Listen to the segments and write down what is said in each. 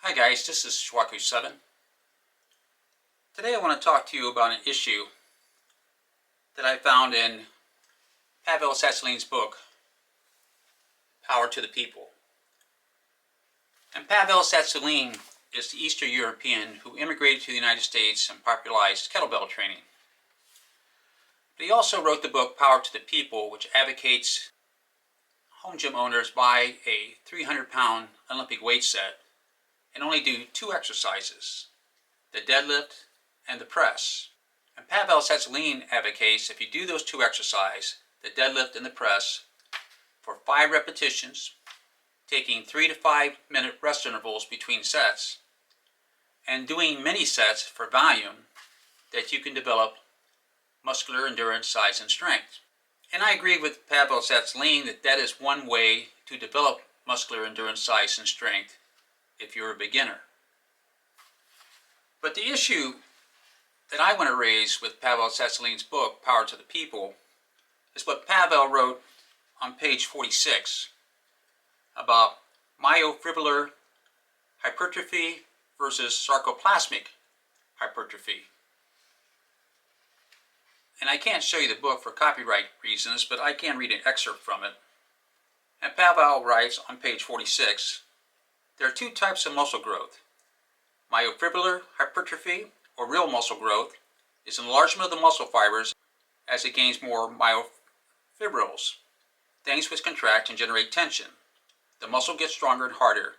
Hi guys, this is Shwaku7. Today I want to talk to you about an issue that I found in Pavel Tsatsouline's book, Power to the People. And Pavel Tsatsoulin is the Eastern European who immigrated to the United States and popularized kettlebell training. But he also wrote the book Power to the People, which advocates home gym owners buy a 300-pound Olympic weight set and only do 2 exercises, the deadlift and the press. And Pavel Tsatsouline advocates if you do those 2 exercises, the deadlift and the press, for 5 repetitions, taking 3 to 5 minute rest intervals between sets, and doing many sets for volume, that you can develop muscular endurance, size, and strength. And I agree with Pavel Tsatsouline that that is one way to develop muscular endurance, size, and strength if you're a beginner. But the issue that I want to raise with Pavel Tsatsouline's book, Power to the People, is what Pavel wrote on page 46 about myofibrillar hypertrophy versus sarcoplasmic hypertrophy. And I can't show you the book for copyright reasons, but I can read an excerpt from it. And Pavel writes on page 46, there are 2 types of muscle growth. Myofibrillar hypertrophy, or real muscle growth, is enlargement of the muscle fibers as it gains more myofibrils, things which contract and generate tension. The muscle gets stronger and harder.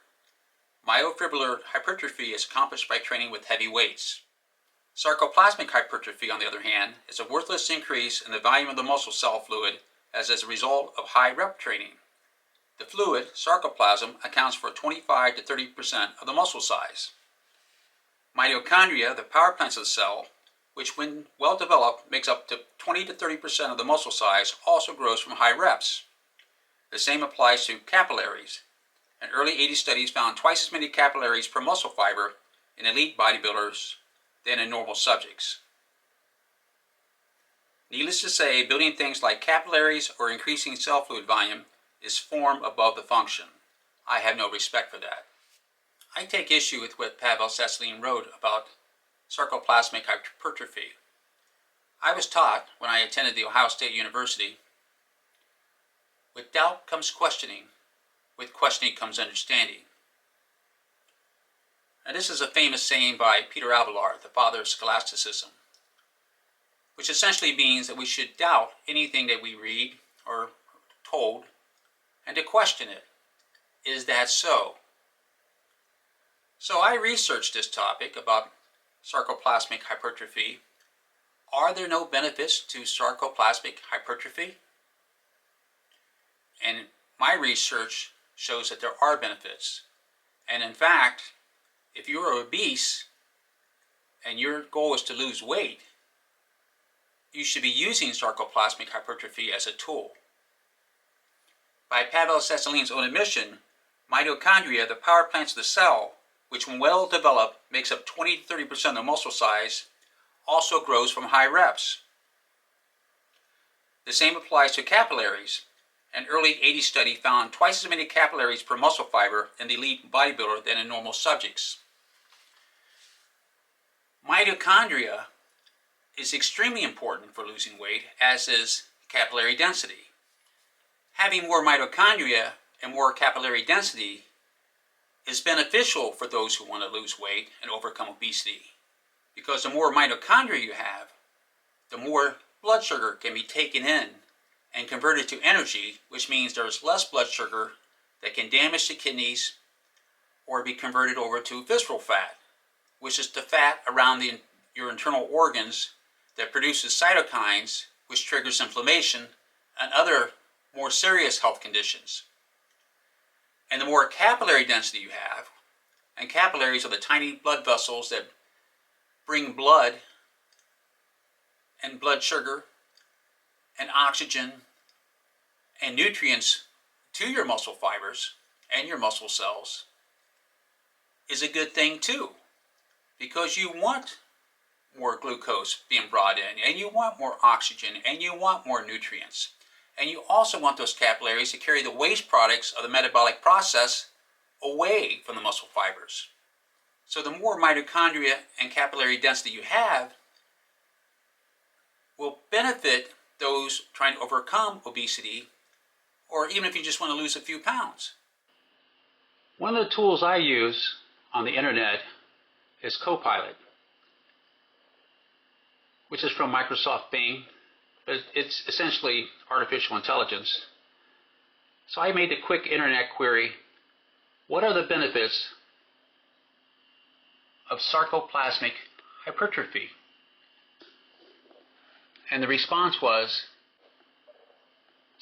Myofibrillar hypertrophy is accomplished by training with heavy weights. Sarcoplasmic hypertrophy, on the other hand, is a worthless increase in the volume of the muscle cell fluid as a result of high rep training. The fluid, sarcoplasm, accounts for 25 to 30% of the muscle size. Mitochondria, the power plants of the cell, which when well developed makes up to 20 to 30% of the muscle size, also grows from high reps. The same applies to capillaries. An early 80s studies found twice as many capillaries per muscle fiber in elite bodybuilders than in normal subjects. Needless to say, building things like capillaries or increasing cell fluid volume is form above the function. I have no respect for that. I take issue with what Pavel Tsatsouline wrote about sarcoplasmic hypertrophy. I was taught when I attended the Ohio State University, with doubt comes questioning, with questioning comes understanding. Now, this is a famous saying by Peter Abelard, the father of scholasticism, which essentially means that we should doubt anything that we read or told and to question it. Is that so? So I researched this topic about sarcoplasmic hypertrophy. Are there no benefits to sarcoplasmic hypertrophy? And my research shows that there are benefits. And in fact, if you're obese and your goal is to lose weight, you should be using sarcoplasmic hypertrophy as a tool. By Pavel Tsatsouline's own admission, mitochondria, the power plants of the cell, which when well developed makes up 20 to 30% of the muscle size, also grows from high reps. The same applies to capillaries. An early 80s study found twice as many capillaries per muscle fiber in the elite bodybuilder than in normal subjects. Mitochondria is extremely important for losing weight, as is capillary density. Having more mitochondria and more capillary density is beneficial for those who want to lose weight and overcome obesity, because the more mitochondria you have, the more blood sugar can be taken in and converted to energy, which means there's less blood sugar that can damage the kidneys or be converted over to visceral fat, which is the fat around your internal organs that produces cytokines, which triggers inflammation and other more serious health conditions. And the more capillary density you have, and capillaries are the tiny blood vessels that bring blood and blood sugar and oxygen and nutrients to your muscle fibers and your muscle cells, is a good thing too, because you want more glucose being brought in, and you want more oxygen, and you want more nutrients. And you also want those capillaries to carry the waste products of the metabolic process away from the muscle fibers. So the more mitochondria and capillary density you have will benefit those trying to overcome obesity, or even if you just want to lose a few pounds. One of the tools I use on the internet is Copilot, which is from Microsoft Bing, but it's essentially artificial intelligence. So I made the quick internet query, what are the benefits of sarcoplasmic hypertrophy? And the response was,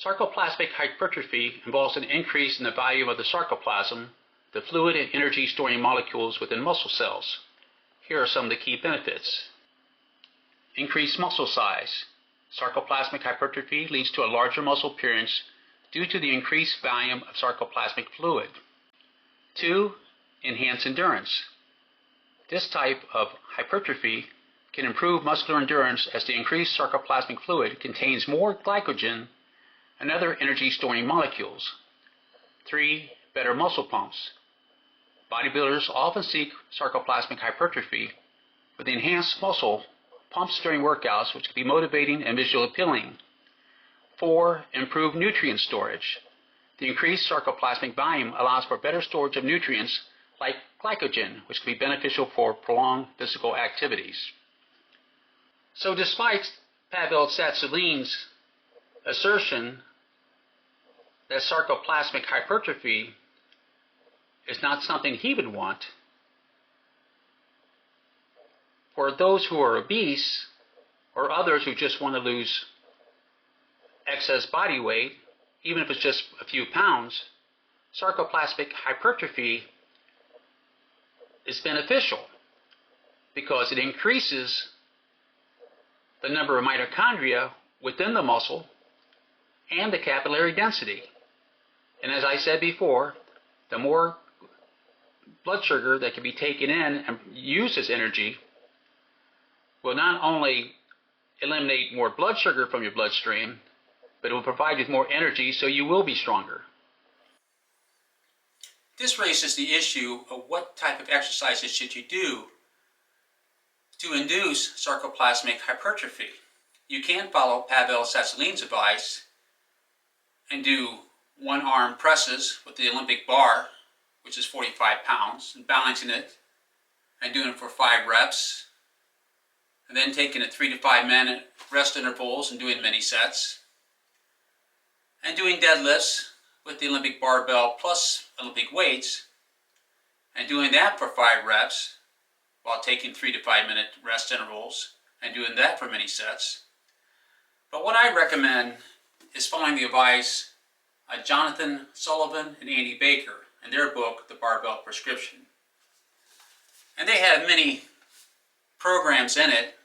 sarcoplasmic hypertrophy involves an increase in the volume of the sarcoplasm, the fluid and energy storing molecules within muscle cells. Here are some of the key benefits. Increased muscle size. Sarcoplasmic hypertrophy leads to a larger muscle appearance due to the increased volume of sarcoplasmic fluid. 2. Enhance endurance. This type of hypertrophy can improve muscular endurance as the increased sarcoplasmic fluid contains more glycogen and other energy storing molecules. 3. Better muscle pumps. Bodybuilders often seek sarcoplasmic hypertrophy for the enhanced muscle pumps during workouts, which can be motivating and visually appealing. 4. Improved nutrient storage. The increased sarcoplasmic volume allows for better storage of nutrients like glycogen, which can be beneficial for prolonged physical activities. So despite Pavel Tsatsouline's assertion that sarcoplasmic hypertrophy is not something he would want, for those who are obese or others who just want to lose excess body weight, even if it's just a few pounds, sarcoplasmic hypertrophy is beneficial because it increases the number of mitochondria within the muscle and the capillary density. And as I said before, the more blood sugar that can be taken in and used as energy will not only eliminate more blood sugar from your bloodstream, but it will provide you with more energy, so you will be stronger. This raises the issue of what type of exercises should you do to induce sarcoplasmic hypertrophy. You can follow Pavel Tsatsouline's advice and do one-arm presses with the Olympic bar, which is 45 pounds, and balancing it and doing it for 5 reps, and then taking a 3 to 5 minute rest intervals and doing many sets, and doing deadlifts with the Olympic barbell plus Olympic weights, and doing that for 5 reps while taking 3 to 5 minute rest intervals and doing that for many sets. But what I recommend is following the advice of Jonathan Sullivan and Andy Baker in their book, The Barbell Prescription. And they have many programs in it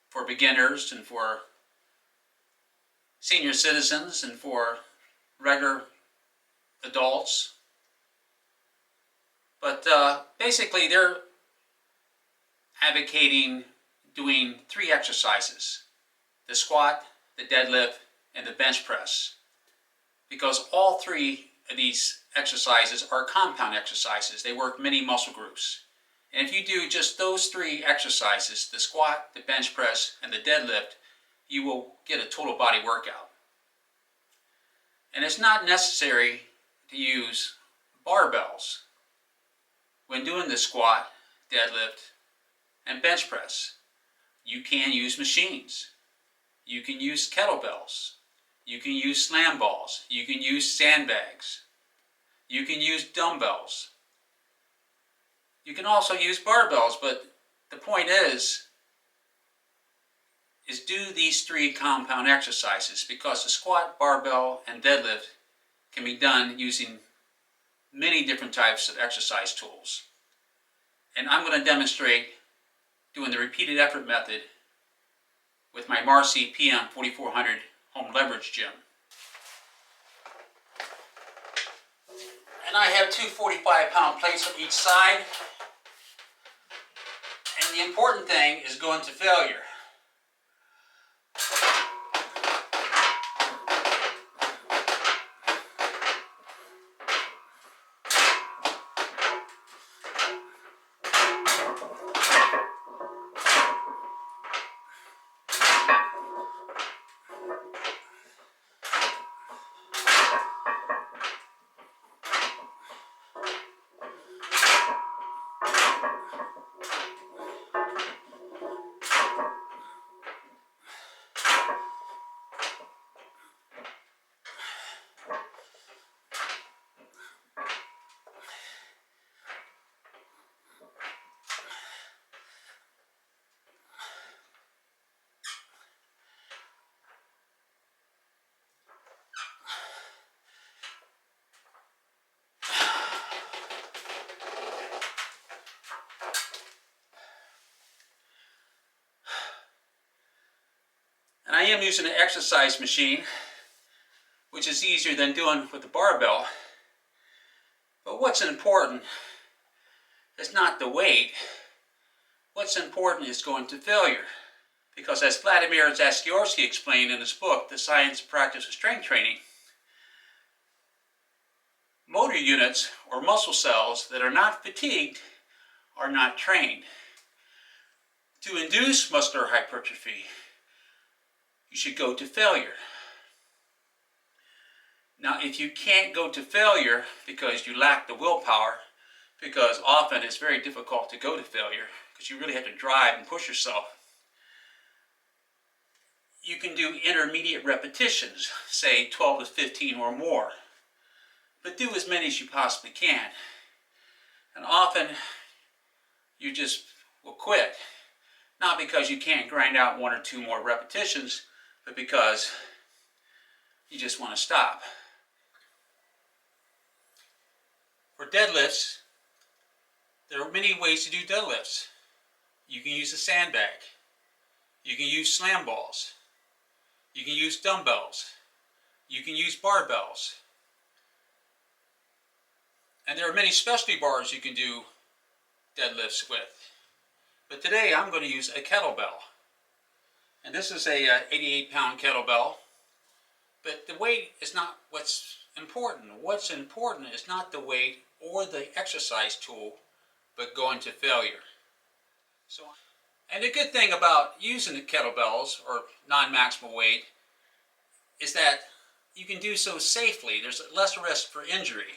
for beginners and for senior citizens and for regular adults. But basically they're advocating doing 3 exercises: the squat, the deadlift, and the bench press. Because all 3 of these exercises are compound exercises. They work many muscle groups. And if you do just those 3 exercises, the squat, the bench press, and the deadlift, you will get a total body workout. And it's not necessary to use barbells when doing the squat, deadlift, and bench press. You can use machines. You can use kettlebells. You can use slam balls. You can use sandbags. You can use dumbbells. You can also use barbells, but the point is do these 3 compound exercises, because the squat, barbell, and deadlift can be done using many different types of exercise tools. And I'm going to demonstrate doing the repeated effort method with my Marcy PM 4400 home leverage gym. And I have 2 45-pound plates on each side. And the important thing is going to failure. And I am using an exercise machine, which is easier than doing with the barbell. But what's important is not the weight. What's important is going to failure. Because as Vladimir Zastiorsky explained in his book, The Science and Practice of Strength Training, motor units or muscle cells that are not fatigued are not trained. To induce muscular hypertrophy, you should go to failure. Now, if you can't go to failure because you lack the willpower, because often it's very difficult to go to failure, because you really have to drive and push yourself, you can do intermediate repetitions, say 12 to 15 or more. But do as many as you possibly can. And often, you just will quit. Not because you can't grind out 1 or 2 more repetitions, but because you just want to stop. For deadlifts, there are many ways to do deadlifts. You can use a sandbag. You can use slam balls. You can use dumbbells. You can use barbells. And there are many specialty bars you can do deadlifts with. But today I'm going to use a kettlebell. And this is a 88-pound kettlebell. But the weight is not what's important. What's important is not the weight or the exercise tool, but going to failure. And the good thing about using the kettlebells or non-maximal weight is that you can do so safely. There's less risk for injury.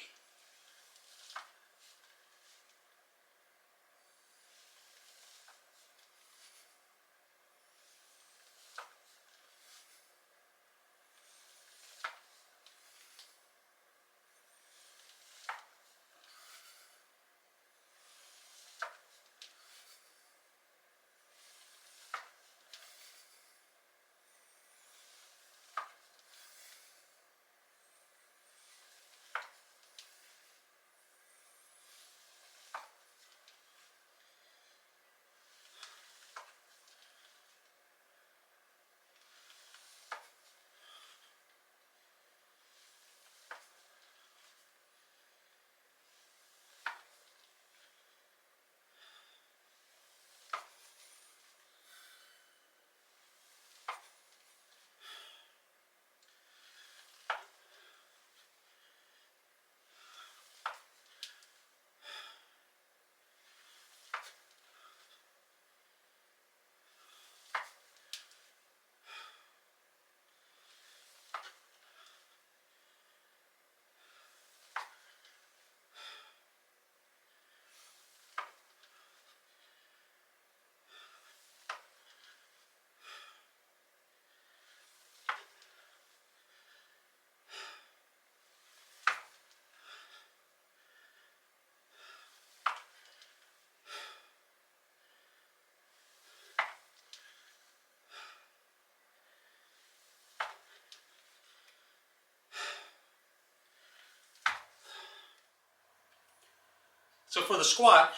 So for the squat,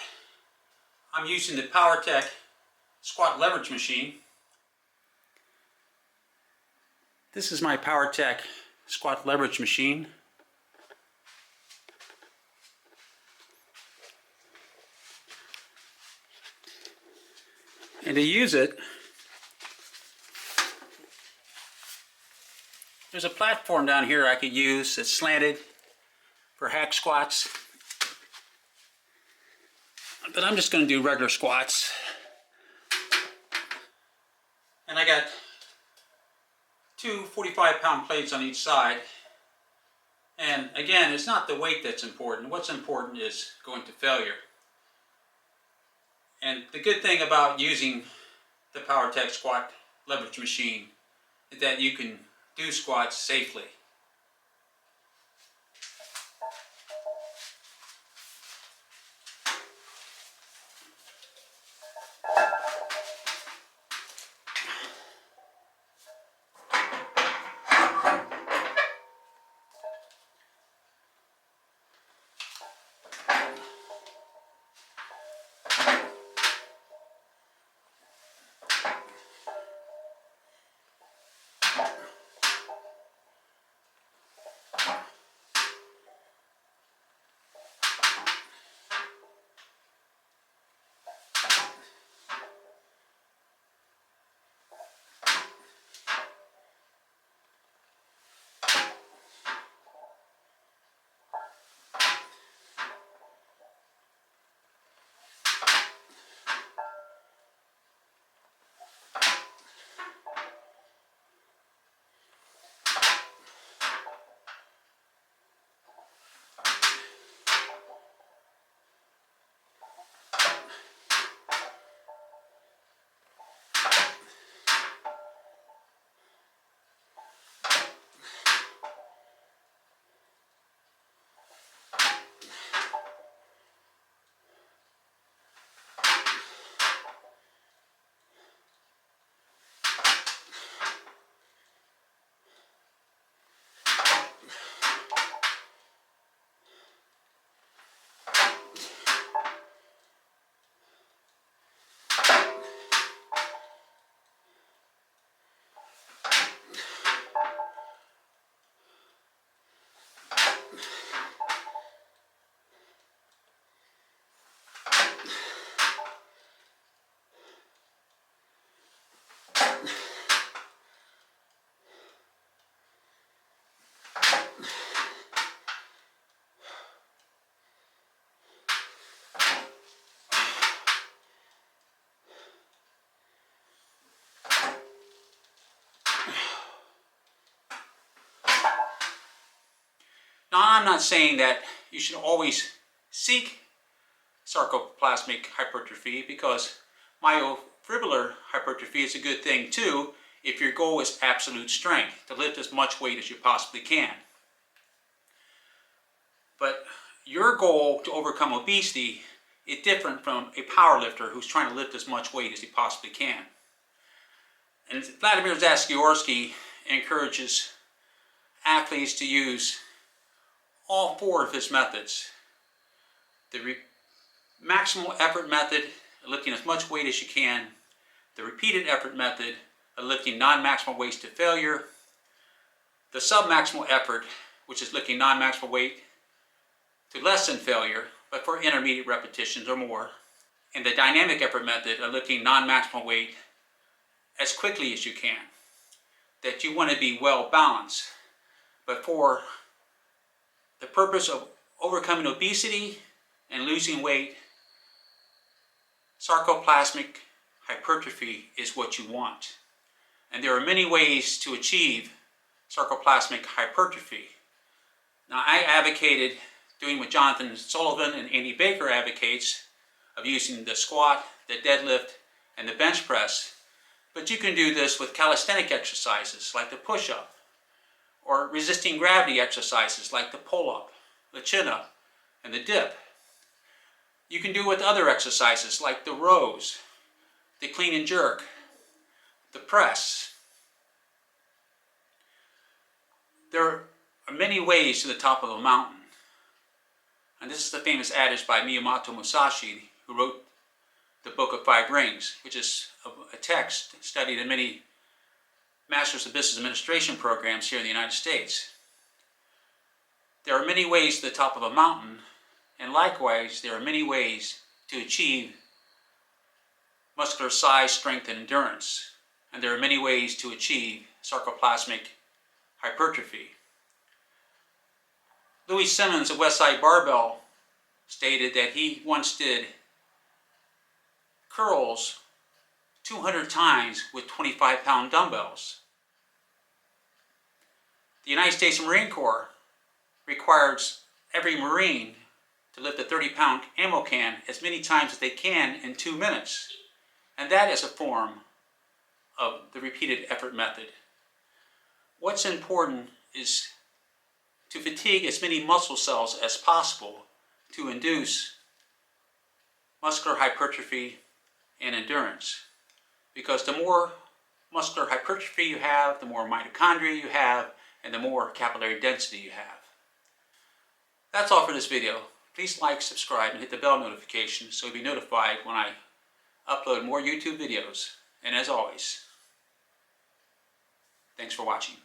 I'm using the PowerTech squat leverage machine. This is my PowerTech squat leverage machine. And to use it, there's a platform down here I could use that's slanted for hack squats. But I'm just going to do regular squats. And I got two 45-pound plates on each side. And again, it's not the weight that's important. What's important is going to failure. And the good thing about using the PowerTech squat leverage machine is that you can do squats safely. Now, I'm not saying that you should always seek sarcoplasmic hypertrophy, because myofibrillar hypertrophy is a good thing too if your goal is absolute strength, to lift as much weight as you possibly can. But your goal to overcome obesity is different from a powerlifter who's trying to lift as much weight as he possibly can. And Vladimir Zastyorsky encourages athletes to use all four of his methods. The maximal effort method, lifting as much weight as you can. The repeated effort method, of lifting non-maximal weights to failure. The submaximal effort, which is lifting non-maximal weight to less than failure, but for intermediate repetitions or more. And the dynamic effort method, of lifting non-maximal weight as quickly as you can. That you want to be well balanced. But for the purpose of overcoming obesity and losing weight, sarcoplasmic hypertrophy is what you want. And there are many ways to achieve sarcoplasmic hypertrophy. Now, I advocated doing what Jonathan Sullivan and Andy Baker advocates, of using the squat, the deadlift, and the bench press. But you can do this with calisthenic exercises like the push-up, or resisting gravity exercises like the pull-up, the chin-up, and the dip. You can do it with other exercises like the rows, the clean and jerk, the press. There are many ways to the top of a mountain. And this is the famous adage by Miyamoto Musashi, who wrote the Book of Five Rings, which is a text studied in many Masters of Business Administration programs here in the United States. There are many ways to the top of a mountain, and likewise, there are many ways to achieve muscular size, strength, and endurance. And there are many ways to achieve sarcoplasmic hypertrophy. Louis Simmons of Westside Barbell stated that he once did curls 200 times with 25-pound dumbbells. The United States Marine Corps requires every Marine to lift a 30-pound ammo can as many times as they can in 2 minutes. And that is a form of the repeated effort method. What's important is to fatigue as many muscle cells as possible to induce muscular hypertrophy and endurance. Because the more muscular hypertrophy you have, the more mitochondria you have, and the more capillary density you have. That's all for this video. Please like, subscribe, and hit the bell notification so you'll be notified when I upload more YouTube videos. And as always, thanks for watching.